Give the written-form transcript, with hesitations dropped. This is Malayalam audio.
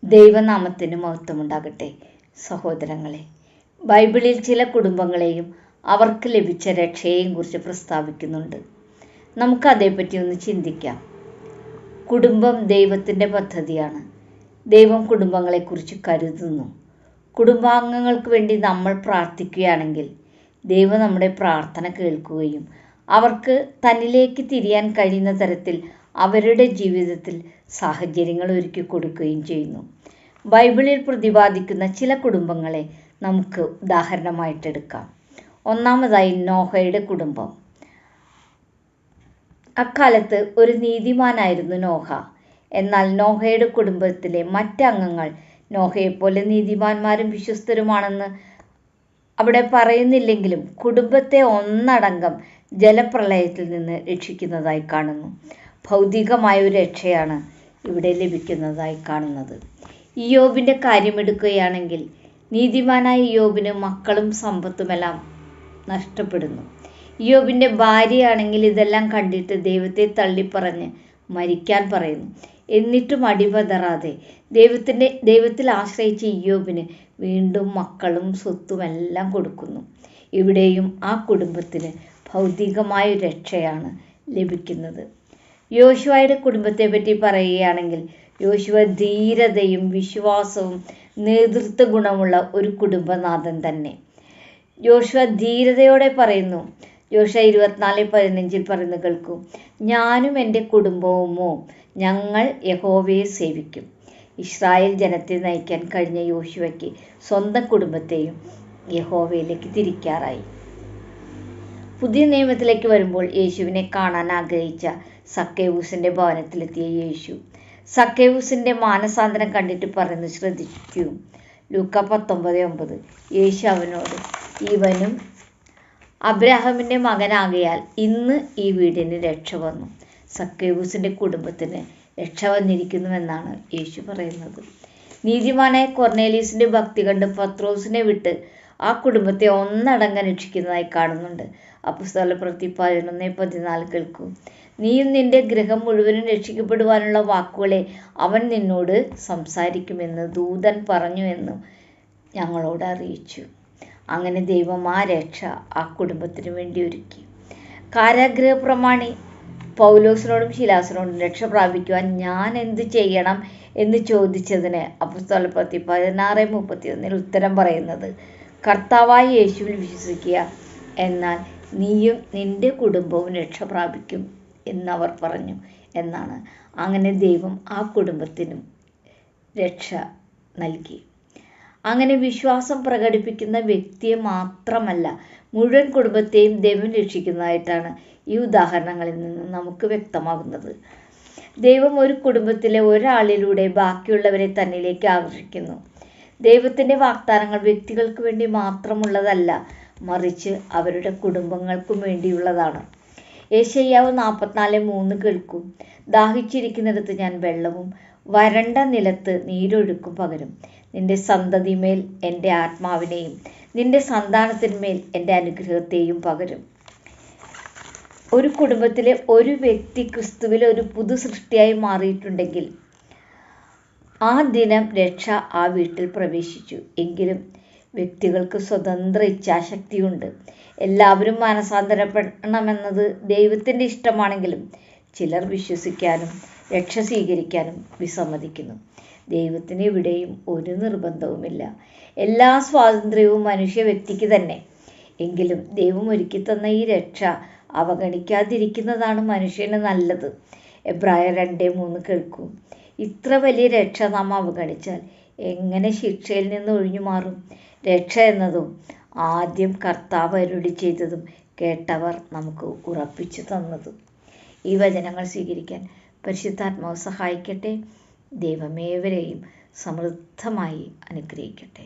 ദൈവനാമത്തിന് മഹത്വമുണ്ടാകട്ടെ. സഹോദരങ്ങളെ, ബൈബിളിൽ ചില കുടുംബങ്ങളെയും അവർക്ക് ലഭിച്ച രക്ഷയെയും കുറിച്ച് പ്രസ്താവിക്കുന്നുണ്ട്. നമുക്ക് അതേപ്പറ്റി ഒന്ന് ചിന്തിക്കാം. കുടുംബം ദൈവത്തിൻ്റെ പദ്ധതിയാണ്. ദൈവം കുടുംബങ്ങളെക്കുറിച്ച് കരുതുന്നു. കുടുംബാംഗങ്ങൾക്ക് വേണ്ടി നമ്മൾ പ്രാർത്ഥിക്കുകയാണെങ്കിൽ ദൈവം നമ്മുടെ പ്രാർത്ഥന കേൾക്കുകയും അവർക്ക് തന്നിലേക്ക് തിരിയാൻ കഴിയുന്ന തരത്തിൽ അവരുടെ ജീവിതത്തിൽ സാഹചര്യങ്ങൾ ഒരുക്കി കൊടുക്കുകയും ചെയ്യുന്നു. ബൈബിളിൽ പ്രതിപാദിക്കുന്ന ചില കുടുംബങ്ങളെ നമുക്ക് ഉദാഹരണമായിട്ടെടുക്കാം. ഒന്നാമതായി നോഹയുടെ കുടുംബം. അക്കാലത്ത് ഒരു നീതിമാനായിരുന്നു നോഹ. എന്നാൽ നോഹയുടെ കുടുംബത്തിലെ മറ്റംഗങ്ങൾ നോഹയെപ്പോലെ നീതിമാന്മാരും വിശ്വസ്തരുമാണെന്ന് അവിടെ പറയുന്നില്ലെങ്കിലും കുടുംബത്തെ ഒന്നടങ്കം ജലപ്രളയത്തിൽ നിന്ന് രക്ഷിക്കുന്നതായി കാണുന്നു. ഭൗതികമായ ഒരു രക്ഷയാണ് ഇവിടെ ലഭിക്കുന്നതായി കാണുന്നത്. ഇയ്യോബിൻ്റെ കാര്യമെടുക്കുകയാണെങ്കിൽ നീതിമാനായ ഇയ്യോബിന് മക്കളും സമ്പത്തുമെല്ലാം നഷ്ടപ്പെടുന്നു. ഇയ്യോബിൻ്റെ ഭാര്യയാണെങ്കിൽ ഇതെല്ലാം കണ്ടിട്ട് ദൈവത്തെ തള്ളിപ്പറഞ്ഞ് മരിക്കാൻ പറയുന്നു. എന്നിട്ടും അടിപതറാതെ ദൈവത്തിൽ ആശ്രയിച്ച ഇയ്യോബിന് വീണ്ടും മക്കളും സ്വത്തുമെല്ലാം കൊടുക്കുന്നു. ഇവിടെയും ആ കുടുംബത്തിന് ഭൗതികമായ രക്ഷയാണ് ലഭിക്കുന്നത്. യോശുവയുടെ കുടുംബത്തെ പറ്റി പറയുകയാണെങ്കിൽ യോശുവ ധീരതയും വിശ്വാസവും നേതൃത്വ ഗുണമുള്ള ഒരു കുടുംബനാഥൻ തന്നെ. യോശുവ ധീരതയോടെ പറയുന്നു. യോശുവ 24:15 പറയുന്നു കേൾക്കൂ. ഞാനും എൻ്റെ കുടുംബവുമോ ഞങ്ങൾ യഹോവയെ സേവിക്കും. ഇസ്രായേൽ ജനത്തെ നയിക്കാൻ കഴിഞ്ഞ യോശുവയ്ക്ക് സ്വന്തം കുടുംബത്തെയും യഹോവയിലേക്ക് തിരിക്കാറായി. പുതിയ നിയമത്തിലേക്ക് വരുമ്പോൾ യേശുവിനെ കാണാൻ ആഗ്രഹിച്ച സക്കേവൂസിൻ്റെ ഭവനത്തിലെത്തിയ യേശു സക്കേവൂസിൻ്റെ മാനസാന്തരം കണ്ടിട്ട് പറയുന്നു, ശ്രദ്ധിക്കൂ. ലൂക്ക 19:9. യേശു അവനോട്, ഇവനും അബ്രാഹാമിൻ്റെ മകനാകയാൽ ഇന്ന് ഈ വീടിന് രക്ഷ വന്നു. സക്കേവൂസിൻ്റെ കുടുംബത്തിന് രക്ഷ വന്നിരിക്കുന്നുവെന്നാണ് യേശു പറയുന്നത്. നീതിമാനായ കൊർന്നേലിയസിൻ്റെ ഭക്തി കണ്ട് പത്രോസിനെ വിട്ട് ആ കുടുംബത്തെ ഒന്നടങ്കം രക്ഷിക്കുന്നതായി കാണുന്നുണ്ട്. അപ്പോസ്തലപ്രവൃത്തി 11:14 കേൾക്കൂ. നീയും നിന്റെ ഗൃഹം മുഴുവനും രക്ഷിക്കപ്പെടുവാനുള്ള വാക്കുകളെ അവൻ നിന്നോട് സംസാരിക്കുമെന്ന് ദൂതൻ പറഞ്ഞു എന്നും ഞങ്ങളോട് അറിയിച്ചു. അങ്ങനെ ദൈവം ആ രക്ഷ ആ കുടുംബത്തിന് വേണ്ടി ഒരുക്കി. കാരാഗൃഹ പ്രമാണി പൗലോസിനോടും ശിലാസിനോടും രക്ഷ പ്രാപിക്കുവാൻ ഞാൻ എന്ത് ചെയ്യണം എന്ന് ചോദിച്ചതിന് അപ്പോസ്തലപ്രവൃത്തി 16:31 ഉത്തരം പറയുന്നത്, കർത്താവായ യേശുവിൽ വിശ്വസിക്കുക, എന്നാൽ നീയും നിന്റെ കുടുംബവും രക്ഷ പ്രാപിക്കും എന്നവർ പറഞ്ഞു എന്നാണ്. അങ്ങനെ ദൈവം ആ കുടുംബത്തിനും രക്ഷ നൽകി. അങ്ങനെ വിശ്വാസം പ്രകടിപ്പിക്കുന്ന വ്യക്തിയെ മാത്രമല്ല മുഴുവൻ കുടുംബത്തെയും ദൈവം രക്ഷിക്കുന്നതായിട്ടാണ് ഈ ഉദാഹരണങ്ങളിൽ നിന്ന് നമുക്ക് വ്യക്തമാകുന്നത്. ദൈവം ഒരു കുടുംബത്തിലെ ഒരാളിലൂടെ ബാക്കിയുള്ളവരെ തന്നിലേക്ക് ആകർഷിക്കുന്നു. ദൈവത്തിൻ്റെ വാഗ്ദാനങ്ങൾ വ്യക്തികൾക്ക് വേണ്ടി മാത്രമുള്ളതല്ല, മറിച്ച് അവരുടെ കുടുംബങ്ങൾക്കും വേണ്ടിയുള്ളതാണ്. യെശയ്യാവ് 44:3 കേൾക്കും. ദാഹിച്ചിരിക്കുന്നിടത്ത് ഞാൻ വെള്ളവും വരണ്ട നിലത്ത് നീരൊഴുക്കും പകരും. നിന്റെ സന്തതിമേൽ എൻ്റെ ആത്മാവിനെയും നിന്റെ സന്താനത്തിന്മേൽ എൻ്റെ അനുഗ്രഹത്തെയും പകരും. ഒരു കുടുംബത്തിലെ ഒരു വ്യക്തി ക്രിസ്തുവിൽ ഒരു പുതു സൃഷ്ടിയായി മാറിയിട്ടുണ്ടെങ്കിൽ ആ ദിനം രക്ഷ ആ വീട്ടിൽ പ്രവേശിച്ചു. എങ്കിലും വ്യക്തികൾക്ക് സ്വതന്ത്ര ഇച്ഛാശക്തിയുണ്ട്. എല്ലാവരും മാനസാന്തരപ്പെടണമെന്നത് ദൈവത്തിൻ്റെ ഇഷ്ടമാണെങ്കിലും ചിലർ വിശ്വസിക്കാനും രക്ഷ സ്വീകരിക്കാനും വിസമ്മതിക്കുന്നു. ദൈവത്തിന് ഇവിടെയും ഒരു നിർബന്ധവുമില്ല. എല്ലാ സ്വാതന്ത്ര്യവും മനുഷ്യ വ്യക്തിക്ക് തന്നെ. എങ്കിലും ദൈവം ഒരുക്കി തന്ന ഈ രക്ഷ അവഗണിക്കാതിരിക്കുന്നതാണ് മനുഷ്യന് നല്ലത്. എബ്രായർ 2:3 കേൾക്കും. ഇത്ര വലിയ രക്ഷ നാം അവഗണിച്ചാൽ എങ്ങനെ ശിക്ഷയിൽ നിന്ന് ഒഴിഞ്ഞു മാറും? രക്ഷ എന്നതും ആദ്യം കർത്താവ് അരുളി ചെയ്തതും കേട്ടവർ നമുക്ക് ഉറപ്പിച്ചു തന്നതും. ഈ വചനങ്ങൾ സ്വീകരിക്കാൻ പരിശുദ്ധാത്മാവ് സഹായിക്കട്ടെ. ദൈവമേവരെയും സമൃദ്ധമായി അനുഗ്രഹിക്കട്ടെ.